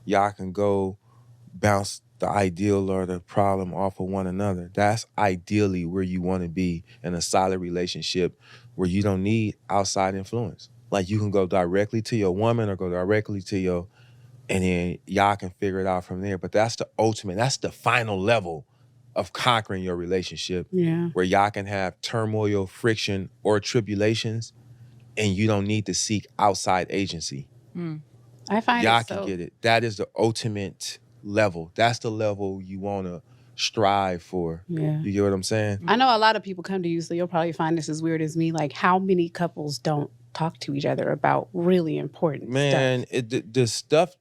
y'all can go bounce the ideal or the problem off of one another. That's ideally where you want to be in a solid relationship where you don't need outside influence. Like you can go directly to your woman or go directly to your, and then y'all can figure it out from there. But that's the ultimate, that's the final level of conquering your relationship Yeah. where y'all can have turmoil, friction, or tribulations, and you don't need to seek outside agency. I find Y'all it can so. get it. That is the ultimate level. That's the level you want to strive for. Yeah. You get what I'm saying? I know a lot of people come to you, so you'll probably find this as weird as me. Like, how many couples don't talk to each other about really important Man, stuff? the stuff,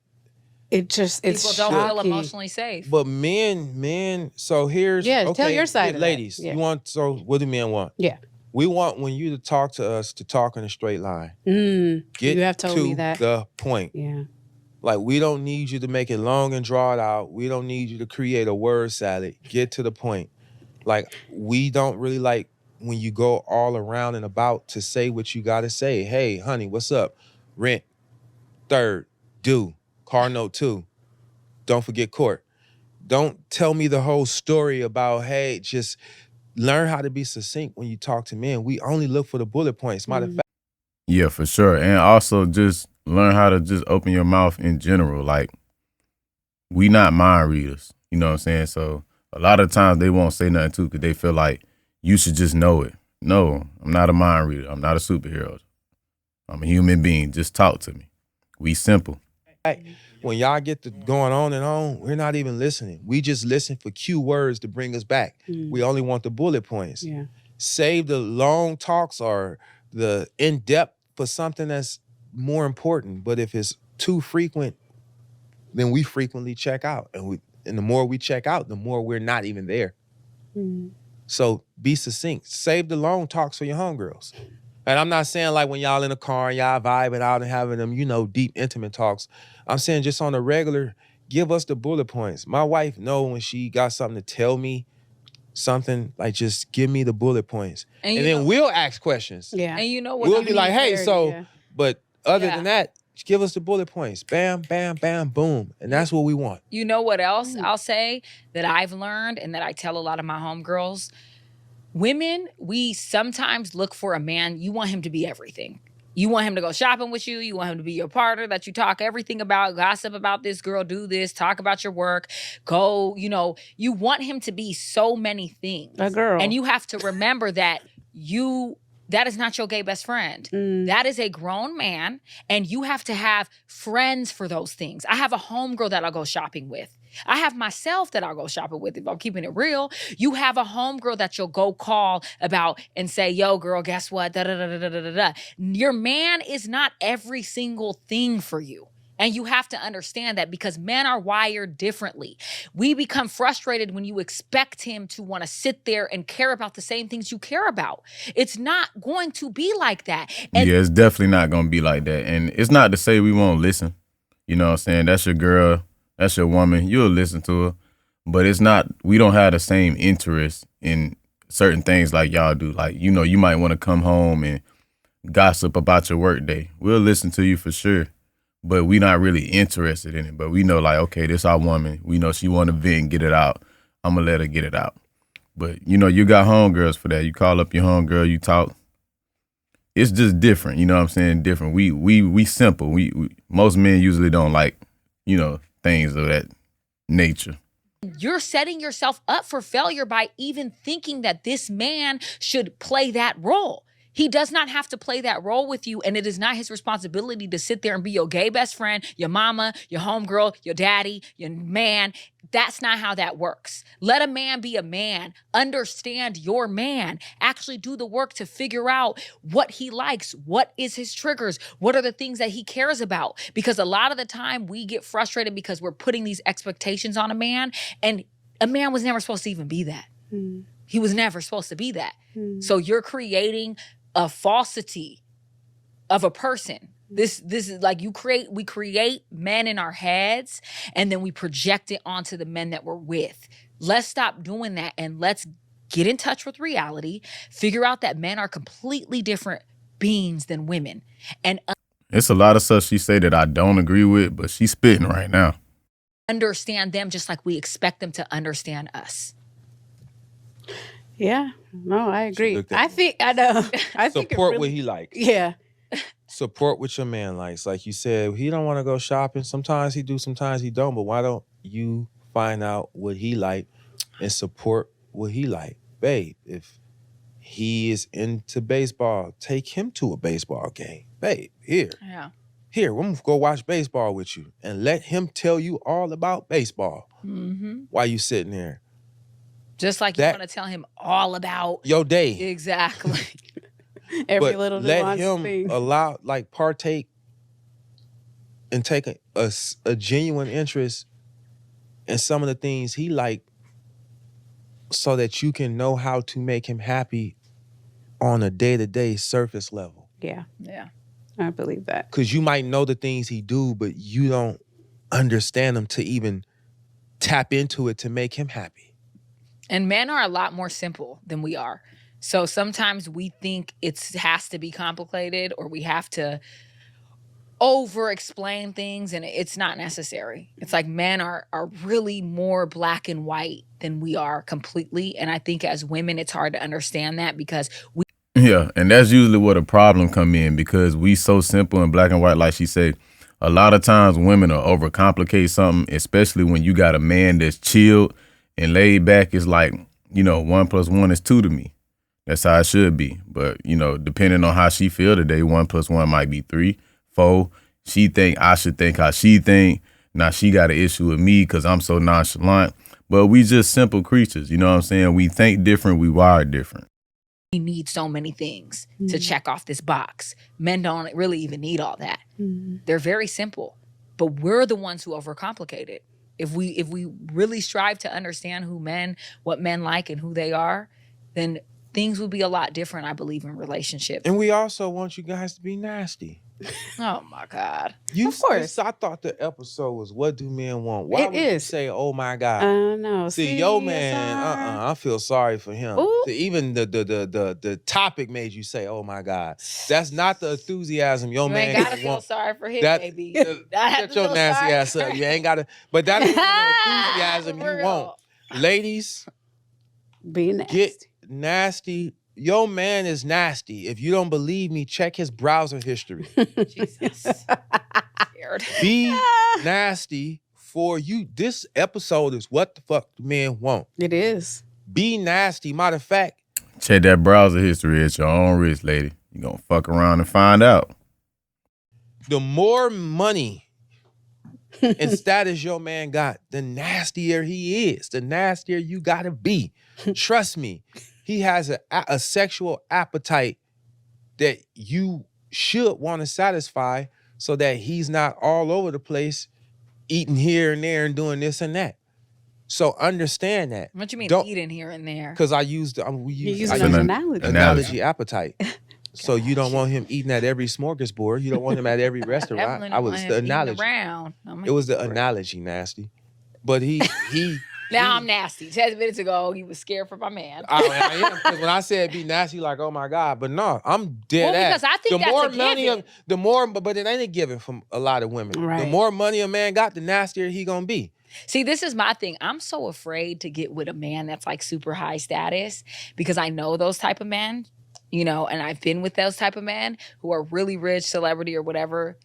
It's People don't feel shocking. emotionally safe. but men, so here's, Yeah, okay, tell your side of that. ladies, Yeah. you want, so what do men want? Yeah. We want when you to talk to us to talk in a straight line. Get You have told to me that. the point. Yeah. Like, we don't need you to make it long and draw it out. We don't need you to create a word salad. Get to the point. Like, we don't really like when you go all around and about to say what you got to say. Hey, honey, what's up? Rent, third, due, car note 2. Don't forget court. Don't tell me the whole story about, hey, just learn how to be succinct when you talk to men. We only look for the bullet points. Matter of fact, Yeah, for sure. And also just learn how to just open your mouth in general. Like, we not mind readers. You know what I'm saying? So a lot of times they won't say nothing too because they feel like you should just know it. No, I'm not a mind reader. I'm not a superhero. I'm a human being. Just talk to me. We simple. when y'all get to going on and on, we're not even listening. We just listen for cue words to bring us back. We only want the bullet points. Yeah. Save the long talks or the in-depth for something that's more important. But if it's too frequent, then we frequently check out. And the more we check out, the more we're not even there. So be succinct. Save the long talks for your homegirls. And I'm not saying like when y'all in the car and y'all vibing out and having them, deep, intimate talks. I'm saying just on a regular, give us the bullet points. My wife know when she got something to tell me, something, like just give me the bullet points. And then we'll ask questions. Yeah. And you know what? We'll be like, hey, clarity, so, yeah. but other Yeah. than that, just give us the bullet points. Bam, bam, bam, boom. And that's what we want. You know what else I'll say that I've learned and that I tell a lot of my homegirls? Women, we sometimes look for a man, you want him to be everything. You want him to go shopping with you. You want him to be your partner that you talk everything about, gossip about this girl, do this, talk about your work, go, you want him to be so many things. A girl. And you have to remember that that is not your gay best friend. That is a grown man, and you have to have friends for those things. I have a homegirl that I'll go shopping with. I have myself that I'll go shopping with if I'm keeping it real. You have a homegirl that you'll go call about and say, yo, girl, guess what? Da, da, da, da, da, da, da. Your man is not every single thing for you. And you have to understand that because men are wired differently. We become frustrated when you expect him to want to sit there and care about the same things you care about. It's not going to be like that. And yeah, it's definitely not going to be like that. And it's not to say we won't listen. You know what I'm saying? That's your girl. That's your woman. You'll listen to her. But it's not, we don't have the same interest in certain things like y'all do. Like, you might want to come home and gossip about your work day. We'll listen to you for sure. But we not really interested in it. But we know, like, okay, this our woman. We know she want to vent and get it out. I'm going to let her get it out. But, you got homegirls for that. You call up your homegirl, you talk. It's just different. You know what I'm saying? Different. We simple. We most men usually don't like, things of that nature. You're setting yourself up for failure by even thinking that this man should play that role. He does not have to play that role with you, and it is not his responsibility to sit there and be your gay best friend, your mama, your homegirl, your daddy, your man. That's not how that works. Let a man be a man. Understand your man. Actually do the work to figure out what he likes. What is his triggers? What are the things that he cares about? Because a lot of the time we get frustrated because we're putting these expectations on a man, and a man was never supposed to even be that. He was never supposed to be that. So you're creating a falsity of a person. This is like we create men in our heads and then we project it onto the men that we're with. Let's stop doing that and let's get in touch with reality, figure out that men are completely different beings than women. And it's a lot of stuff she say that I don't agree with, but she's spitting right now. understand them just like we expect them to understand us. Yeah. No, I agree. looked at I me. think I know. I think it Support really, what he likes. Yeah. Support what your man likes. Like you said, he don't want to go shopping. Sometimes he do, sometimes he don't. But why don't you find out what he like and support what he like? Babe, if he is into baseball, take him to a baseball game. Babe, Yeah. here, I'm gonna go watch baseball with you and let him tell you all about baseball Mm-hmm. while you sitting there. Just like That- you want to tell him all about Your day. exactly. Every But little let nuanced him thing. partake and take a genuine interest in some of the things he like so that you can know how to make him happy on a day-to-day surface level. Yeah. Yeah. I believe that. Because you might know the things he do, but you don't understand them to even tap into it to make him happy. And men are a lot more simple than we are. So sometimes we think it has to be complicated or we have to over explain things, and it's not necessary. It's like men are really more black and white than we are completely. And I think as women, it's hard to understand that because we Yeah, and that's usually where the problem come in because we so simple and black and white, like she said. A lot of times women will overcomplicate something, especially when you got a man that's chilled and laid back. It's like, 1 + 1 is 2 to me. That's how it should be. But, depending on how she feel today, 1 + 1 might be 3, 4. She think I should think how she think. Now she got an issue with me because I'm so nonchalant. But we just simple creatures, you know what I'm saying? We think different, we wire different. need so many things to check off this box. Men don't really even need all that. They're very simple, but we're the ones who overcomplicate it. If we really strive to understand what men like and who they are, then things would be a lot different, I believe, in relationships. And we also want you guys to be nasty. Oh my God. Of course. I thought the episode was "What Do Men Want?" Why It would you is. say, "Oh my God"? No. See, yo man, I feel sorry for him. Ooh. Even the topic made you say, "Oh my God." That's not the enthusiasm your You man ain't gotta gonna feel want. sorry for him, That- baby. uh, I have Shut to your feel nasty sorry ass for up. You ain't gotta. But that ain't the enthusiasm For you real. want, ladies. Be nasty. Get nasty. Your man is nasty. If you don't believe me, check his browser history. Jesus. Scared. Be nasty for you. This episode is what the fuck do men want. It is. Be nasty. Matter of fact, Check that browser history at your own risk, lady. You gonna fuck around and find out. the more money and status your man got, the nastier he is. The nastier you gotta be. Trust me, he has a sexual appetite that you should want to satisfy so that he's not all over the place eating here and there and doing this and that. So understand that. What you mean Don't- eating here and there? Because I used You use I it an as used an an- analogy. analogy appetite. So you don't want him eating at every smorgasbord. You don't want him at every restaurant. Evelyn I don't was want the him eating analogy. around. It was the analogy, nasty. But he Now I'm nasty. 10 minutes ago, he was scared for my man. I am, because when I said be nasty, like, oh my God. But no, I'm dead Well, ass. because I think the that's more a money given. the more, but it ain't a given from a lot of women. The Right. more money a man got, the nastier he gonna be. See, this is my thing. I'm so afraid to get with a man that's like super high status because I know those type of men, and I've been with those type of men who are really rich, celebrity or whatever.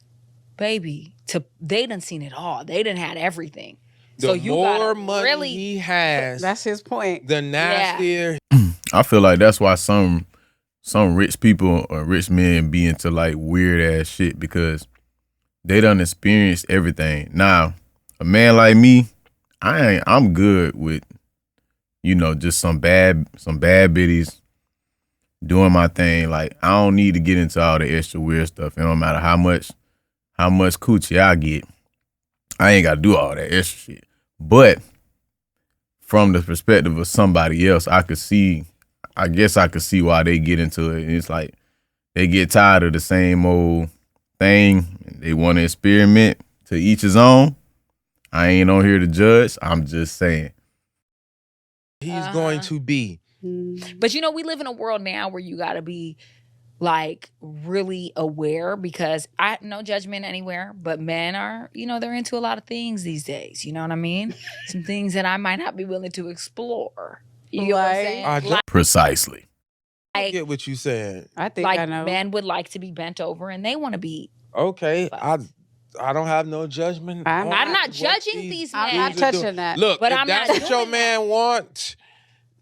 Baby, they done seen it all. They done had everything. The So you more gotta money really he has, That's his point. the nastier. I feel like that's why some rich people or rich men be into like weird ass shit because they done experienced everything. Now, a man like me, I'm good with, just some bad biddies doing my thing. Like I don't need to get into all the extra weird stuff. It don't matter how much coochie I get. I ain't gotta do all that extra shit. But from the perspective of somebody else, I guess I could see why they get into it. And it's like they get tired of the same old thing. And they want to experiment. To each his own. I ain't on here to judge. I'm just saying. He's going to be. Mm. But we live in a world now where you gotta be like really aware, because no judgment anywhere, but men are, they're into a lot of things these days. You know what I mean? Some things that I might not be willing to explore. You know what I'm Like? saying? I don't Precisely. get what you saying. I think I Like know. men would like to be bent over and they want to be. Okay, Fuck. I don't have no judgment. I'm on I'm not what judging these I'm men. not dudes are touching doing. that. Look, But if I'm that's not what your doing man wants,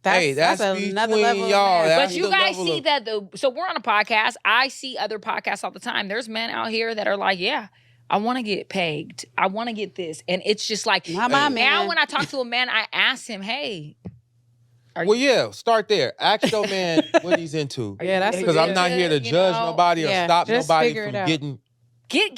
hey, that's another between level of y'all. man. That's But you the guys level see of- that so we're on a podcast. I see other podcasts all the time. There's men out here that are like, yeah, I want to get pegged. I want to get this. And it's just like, Not my Hey. now man. when I talk to a man, I ask him, hey, Well, yeah, start there. Ask your man what he's into. Yeah, that's Because I'm not here to you judge know, nobody or yeah, stop just nobody figure it from out. getting get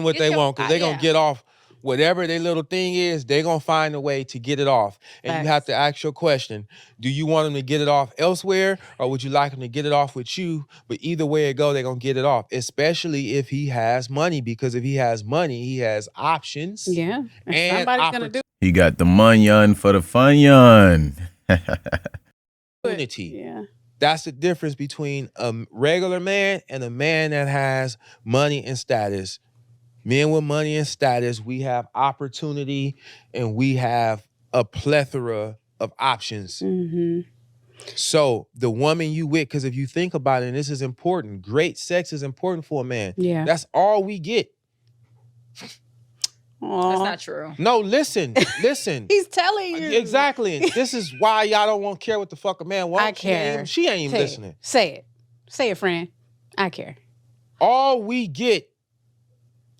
what they your- want, because they're going to get off whatever their little thing is. They're going to find a way to get it off. And you have Facts. to ask your question. Do you want them to get it off elsewhere, or would you like them to get it off with you? But either way it go, they're going to get it off, especially if he has money, because if he has money, he has options. Yeah. And And somebody's gonna do He got the munyon for the funyon. Opportunity. Yeah. That's the difference between a regular man and a man that has money and status. Men with money and status, we have opportunity and we have a plethora of options. Mm-hmm. So the woman you with, because if you think about it, and this is important, great sex is important for a man. Yeah. That's all we get. Aw. That's not true. No, listen. He's telling you. Exactly. And this is why y'all don't want to care what the fuck a man wants. I care. She ain't even Say listening. it. Say it. Say it, friend. I care. All we get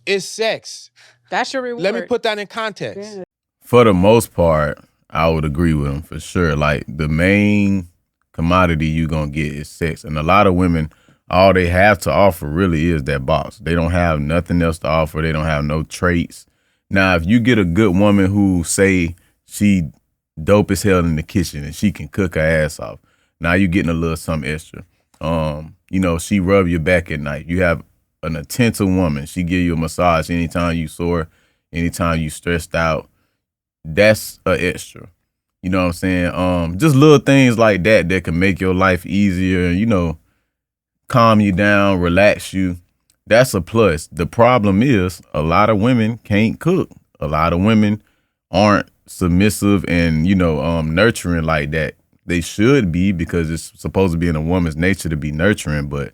is sex. That's your reward. Let me put that in context. Yeah. For the most part, I would agree with him for sure. Like the main commodity you gonna get is sex, and a lot of women, all they have to offer really is that box. They don't have nothing else to offer. They don't have no traits. Now, if you get a good woman who say she dope as hell in the kitchen and she can cook her ass off, now you getting a little something extra. She rub your back at night. You have an attentive woman. She give you a massage anytime you sore, anytime you stressed out. That's a extra. You know what I'm saying? Just little things like that can make your life easier, calm you down, relax you. That's a plus. The problem is a lot of women can't cook. A lot of women aren't submissive and, nurturing like that. They should be, because it's supposed to be in a woman's nature to be nurturing, but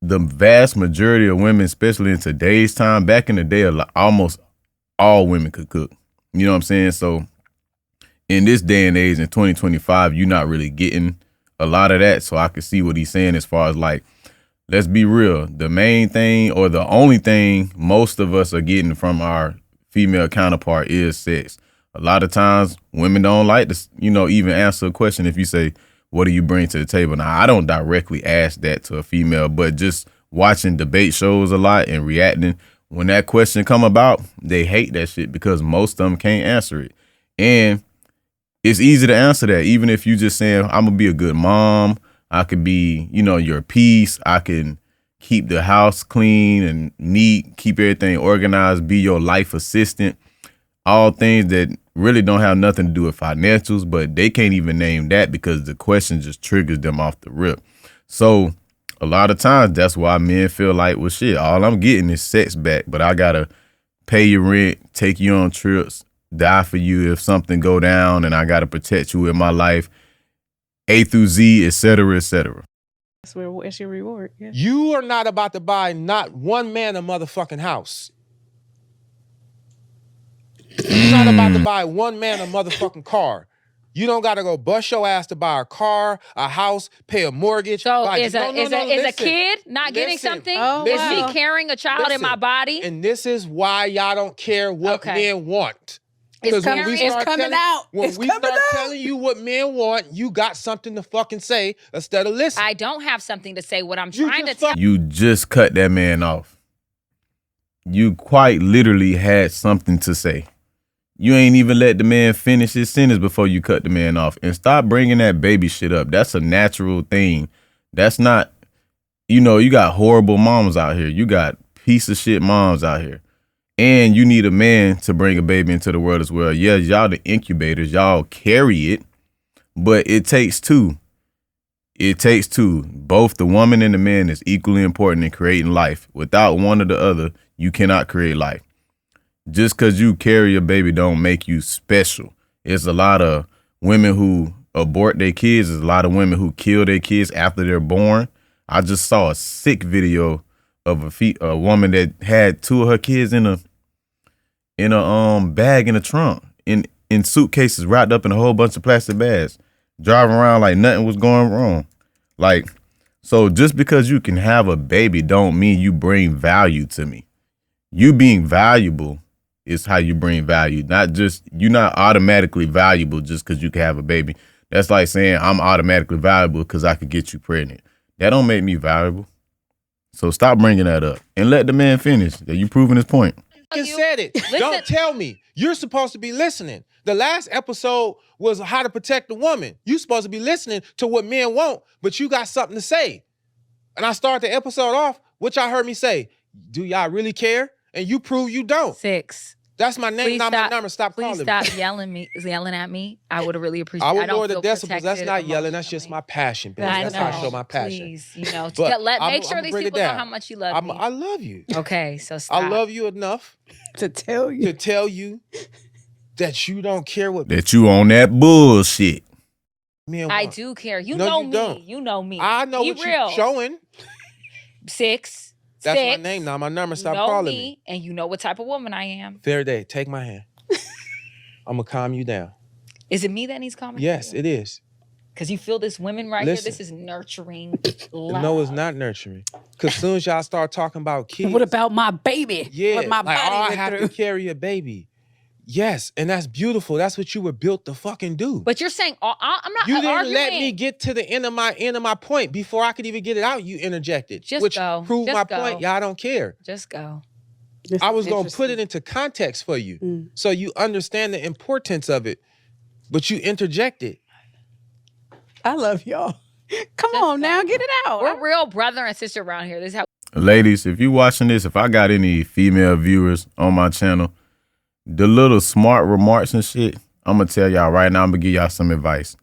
the vast majority of women, especially in today's time, back in the day, almost all women could cook. You know what I'm saying? So in this day and age, in 2025, you're not really getting a lot of that. So I can see what he's saying as far as like, let's be real. The main thing, or the only thing most of us are getting from our female counterpart is sex. A lot of times women don't like to, even answer a question if you say, what do you bring to the table? Now, I don't directly ask that to a female, but just watching debate shows a lot and reacting, when that question come about, they hate that shit because most of them can't answer it. And it's easy to answer that, even if you just saying, I'm going to be a good mom. I could be, your peace. I can keep the house clean and neat, keep everything organized, be your life assistant. All things that really don't have nothing to do with financials, but they can't even name that because the question just triggers them off the rip. So a lot of times that's why men feel like, well, shit, all I'm getting is sex back, but I got to pay your rent, take you on trips, die for you if something go down, and I got to protect you in my life, A through Z, et cetera, et cetera. That's where it's your reward. Yeah. You are not about to buy not one man a motherfucking house. You're not about to buy one man a motherfucking car. You don't got to go bust your ass to buy a car, a house, pay a mortgage. So Like, is no, a listen. kid not getting Listen. something? Oh, Is wow. me carrying a child in my Listen. body? And this is why y'all don't care what Okay. men want. It's Because when coming- we it's start coming telling, out. when It's we coming start out. telling you what men want, you got something to fucking say instead of listening. I don't have something to say. What I'm You trying to just tell fuck- You just cut that man off. You quite literally had something to say. You ain't even let the man finish his sentence before you cut the man off. And stop bringing that baby shit up. That's a natural thing. That's not, you got horrible moms out here. You got piece of shit moms out here. And you need a man to bring a baby into the world as well. Yeah, y'all the incubators. Y'all carry it. But it takes two. It takes two. Both the woman and the man is equally important in creating life. Without one or the other, you cannot create life. Just because you carry a baby don't make you special. It's a lot of women who abort their kids. There's a lot of women who kill their kids after they're born. I just saw a sick video of a woman that had two of her kids in a bag in the trunk, in suitcases wrapped up in a whole bunch of plastic bags, driving around like nothing was going wrong. Like, so just because you can have a baby don't mean you bring value to me. You being valuable is how you bring value. You're not automatically valuable just because you can have a baby. That's like saying I'm automatically valuable because I could get you pregnant. That don't make me valuable. So stop bringing that up and let the man finish. You proving his point. You said it. Listen. Don't tell me. You're supposed to be listening. The last episode was how to protect the woman. You're supposed to be listening to what men want, but you got something to say. And I start the episode off, which I heard me say, do y'all really care? And you prove you don't. 6. That's my name, Please not stop- my number. Stop Please calling stop me. yelling at me. I would really appreciate. I would don't lower the feel decibels. That's protected not yelling. That's just emotionally. my passion, baby. I That's know. how I show my passion. Please, But make sure I'ma these break it people know down. how much you love me. I love you. Okay, so stop. I love you enough To tell you. to tell you that you don't care what That you on that bullshit. men I want. do care. You No, know you me. don't. You know me. I know Be what real. you're showing. 6. That's my 6. name now. My number. You Stop know calling me, me. and you know what type of woman I am. Fair day. Take my hand. I'm gonna calm you down. Is it me that needs calming? Yes, it is. Because you feel this women right Listen. here. This is nurturing. No, it's not nurturing. Because soon as y'all start talking about kids, What about my baby? yeah, What my like, body oh, I went have through. to carry a baby. Yes, and that's beautiful. That's what you were built to fucking do. But you're saying I'm not You didn't arguing. let me get to the end of my point before I could even get it out. You interjected, Just which go. proved Just my go. point. Y'all don't care. Just go. This I is was gonna put it interesting. into context for you, Mm. so you understand the importance of it. But you interjected. I love y'all. Come Just on now, go. get it out. We're real brother and sister around here. This is how. Ladies, if you watching this, if I got any female viewers on my channel, the little smart remarks and shit, I'm gonna tell y'all right now, I'm gonna give y'all some advice.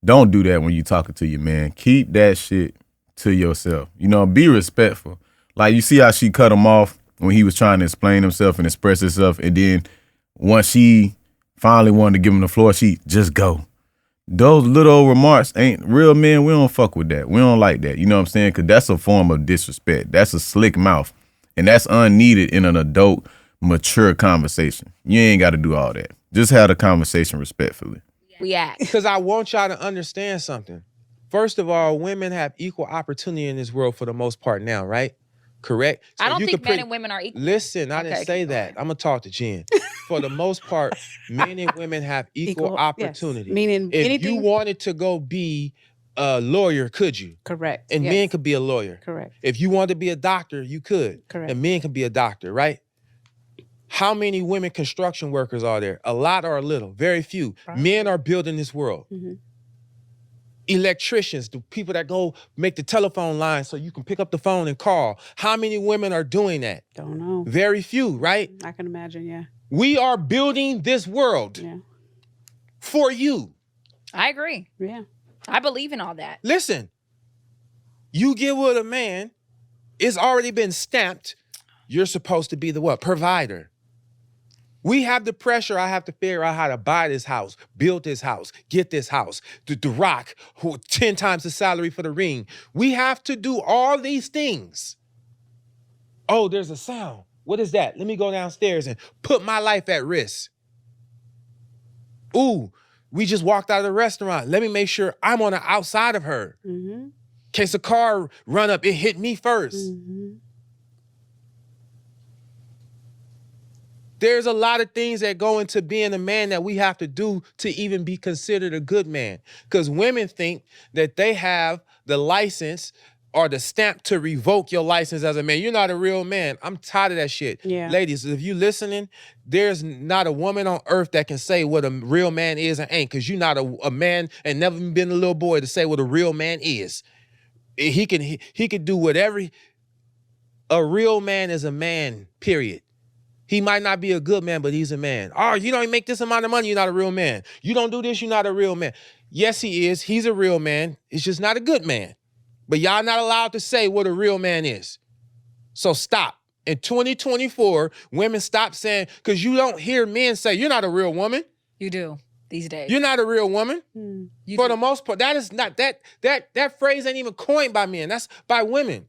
Don't do that when you talking to your man. Keep that shit to yourself. You know, be respectful. Like, you see how she cut him off when he was trying to explain himself and express himself, and then once she finally wanted to give him the floor, she just go. Those little remarks ain't real men. We don't fuck with that. We don't like that. You know what I'm saying? Because that's a form of disrespect. That's a slick mouth. And that's unneeded in an adult, mature conversation. You ain't got to do all that. Just have the conversation respectfully. We act. Because I want y'all to understand something. First of all, women have equal opportunity in this world for the most part now, right? Correct? So I don't you think could men and women are equal. Listen, I Okay, didn't say keep that. going. I'm going to talk to Jen. For the most part, men and women have equal yes. opportunity. Meaning If anything. you wanted to go be a lawyer, could you? Correct. And yes. men could be a lawyer. Correct. If you wanted to be a doctor, you could. Correct. And men can be a doctor, right? How many women construction workers are there? A lot or a little? Very few. Right. Men are building this world. Mhm. Electricians, the people that go make the telephone line so you can pick up the phone and call. How many women are doing that? Don't know. Very few, right? I can imagine. Yeah. We are building this world Yeah. for you. I agree. Yeah. I believe in all that. Listen, you get with a man, it's already been stamped. You're supposed to be the what? Provider. We have the pressure. I have to figure out how to buy this house, build this house, get this house. The Rock, 10 times the salary for the ring. We have to do all these things. Oh, there's a sound. What is that? Let me go downstairs and put my life at risk. Ooh, we just walked out of the restaurant. Let me make sure I'm on the outside of her. Mm-hmm. In case a car run up, it hit me first. Mm-hmm. There's a lot of things that go into being a man that we have to do to even be considered a good man. Because women think that they have the license or the stamp to revoke your license as a man. You're not a real man. I'm tired of that shit. Yeah. Ladies, if you listening, there's not a woman on earth that can say what a real man is and ain't, because you're not a man and never been a little boy to say what a real man is. He can do whatever. A real man is a man, period. He might not be a good man, but he's a man. Oh, you don't make this amount of money, you're not a real man. You don't do this, you're not a real man. Yes, he is. He's a real man. It's just not a good man. But y'all not allowed to say what a real man is. So stop. In 2024, women stop saying, because you don't hear men say, you're not a real woman. You do these days. You're not a real woman. You For do. the most part, that is not that phrase ain't even coined by men. That's by women.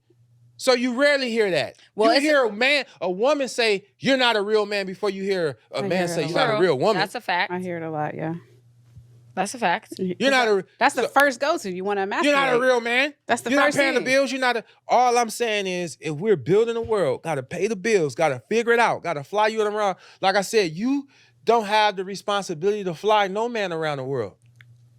So you rarely hear that. Well, You it's hear a woman say, you're not a real man before you hear a I man hear say, it a you're not a True. real woman. That's a fact. I hear it a lot. Yeah. That's a fact. You're not a That's the first go-to. You want to emasculate. you're not a real man. That's the You're not first paying thing. the bills. You're not all I'm saying is if we're building a world, gotta pay the bills, gotta figure it out, gotta fly you around. Like I said, you don't have the responsibility to fly no man around the world.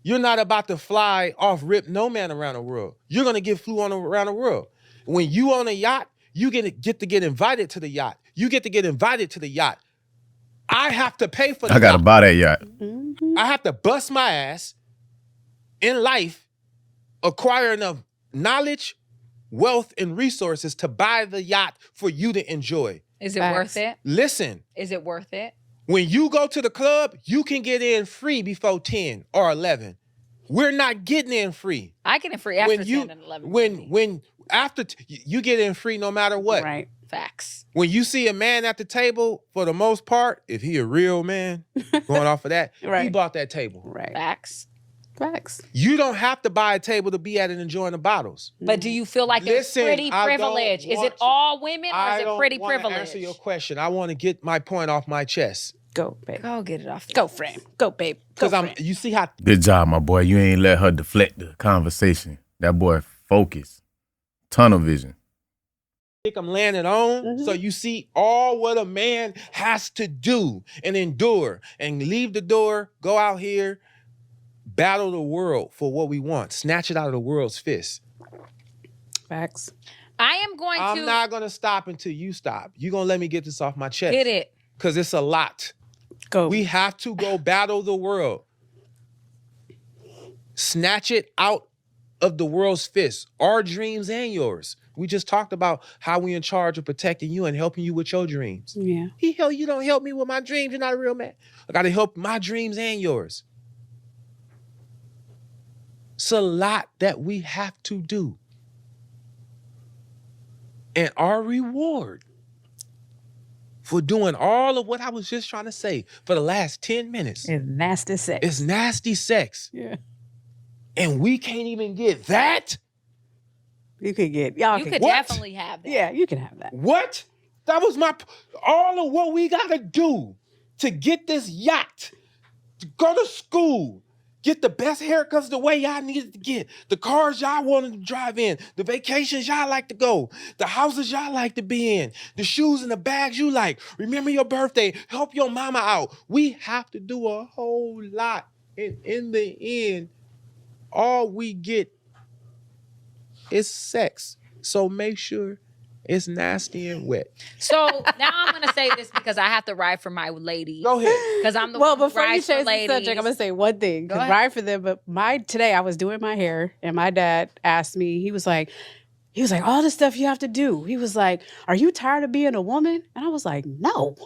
You're not about to fly off rip no man around the world. You're gonna get flew on around the world. When you on a yacht, you get to get invited to the yacht. You get to get invited to the yacht. I have to pay for the I gotta yacht. buy that yacht. Mhm. I have to bust my ass in life, acquire enough knowledge, wealth, and resources to buy the yacht for you to enjoy. Is it Facts. worth it? Listen, Is it worth it? when you go to the club, you can get in free before 10 or 11. We're not getting in free. I get it free after When you 10 and 11. when after you get in free no matter what. Right. Facts. When you see a man at the table, for the most part, if he a real man, going off of that, he Right. bought that table. Right. Facts. Facts. You don't have to buy a table to be at it enjoying the bottles. But do you feel like there's Listen, pretty I don't privilege? Is want it to- all women or I is it don't pretty wanna privilege? answer your question. I want to get my point off my chest. Go, babe. Go get it off. Go, friend. Go, babe. Go, Because I'm friend. you see how Good job, my boy. You ain't let her deflect the conversation. That boy focused. Tunnel vision. thick I'm landing on. Mhm. So you see all what a man has to do and endure and leave the door, go out here, battle the world for what we want, snatch it out of the world's fist. Facts. I am going I'm to not gonna stop until you stop. You're gonna let me get this off my chest. get it. Because it's a lot. Go. We have to go battle the world. Snatch it out of the world's fist, our dreams and yours. We just talked about how we in charge of protecting you and helping you with your dreams. Yeah. You don't help me with my dreams. You're not a real man. I gotta help my dreams and yours. It's a lot that we have to do. And our reward for doing all of what I was just trying to say for the last 10 minutes It's nasty sex. is nasty sex. Yeah. And we can't even get that? You could get y'all. You can could What? definitely have that. Yeah, you can have that. What? That was all of what we gotta do to get this yacht, to go to school, get the best haircuts the way y'all needed to get, the cars y'all wanted to drive in, the vacations y'all like to go, the houses y'all like to be in, the shoes and the bags you like. Remember your birthday, help your mama out. We have to do a whole lot. And in the end, all we get is sex. So make sure it's nasty and wet. So now I'm gonna say this because I have to ride for my lady. Go ahead. Because I'm the Well, one who before you rides for change the ladies. subject, I'm gonna say one thing. Go 'Cause ahead. right for them, but today I was doing my hair, and my dad asked me. He was like, all this stuff you have to do. He was like, "Are you tired of being a woman?" And I was like, "No."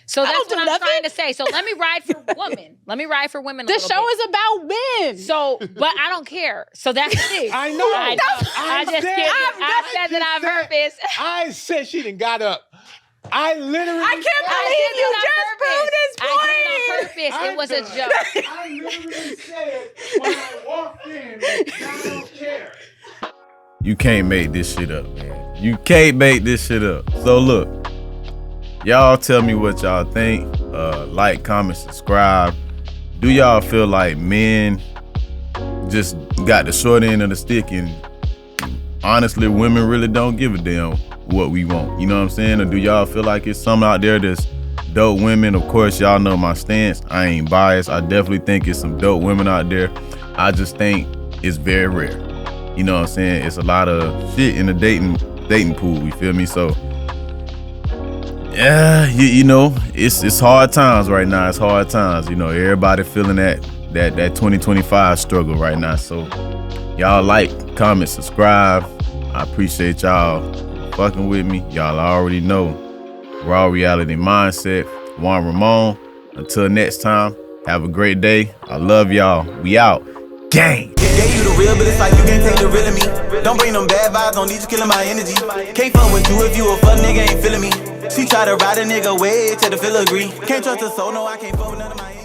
So I that's don't do what I'm nothing. trying to say. So let me ride for women. Let me ride for women. A This little show bit. is about men. So, but I don't care. So that's the thing. I know. I just said- kidding. I said that on purpose. I said she done got up. I literally. I can't believe you just proved his point. I did it on purpose. It was a joke. I literally said when I walked in, Donald chair. You can't make this shit up, man. You can't make this shit up. So look, y'all tell me what y'all think. Like, comment, subscribe. Do y'all feel like men just got the short end of the stick and honestly women really don't give a damn what we want? You know what I'm saying? Or do y'all feel like it's some out there that's dope women? Of course, y'all know my stance. I ain't biased. I definitely think it's some dope women out there. I just think it's very rare. You know what I'm saying? It's a lot of shit in the dating pool, you feel me? So yeah, you know, it's hard times right now. It's hard times. You know, everybody feeling that 2025 struggle right now. So y'all like, comment, subscribe. I appreciate y'all fucking with me. Y'all already know. Raw Reality Mindset, Juan Ramon. Until next time, have a great day. I love y'all. We out. Gang. Gave you the real, but it's like you can't take the real of me. Don't bring them bad vibes, don't need you killing my energy. Can't fuck with you if you a fuck nigga, ain't feeling me. She try to ride a nigga way to the filigree. Can't trust her soul, no, I can't fuck with none of my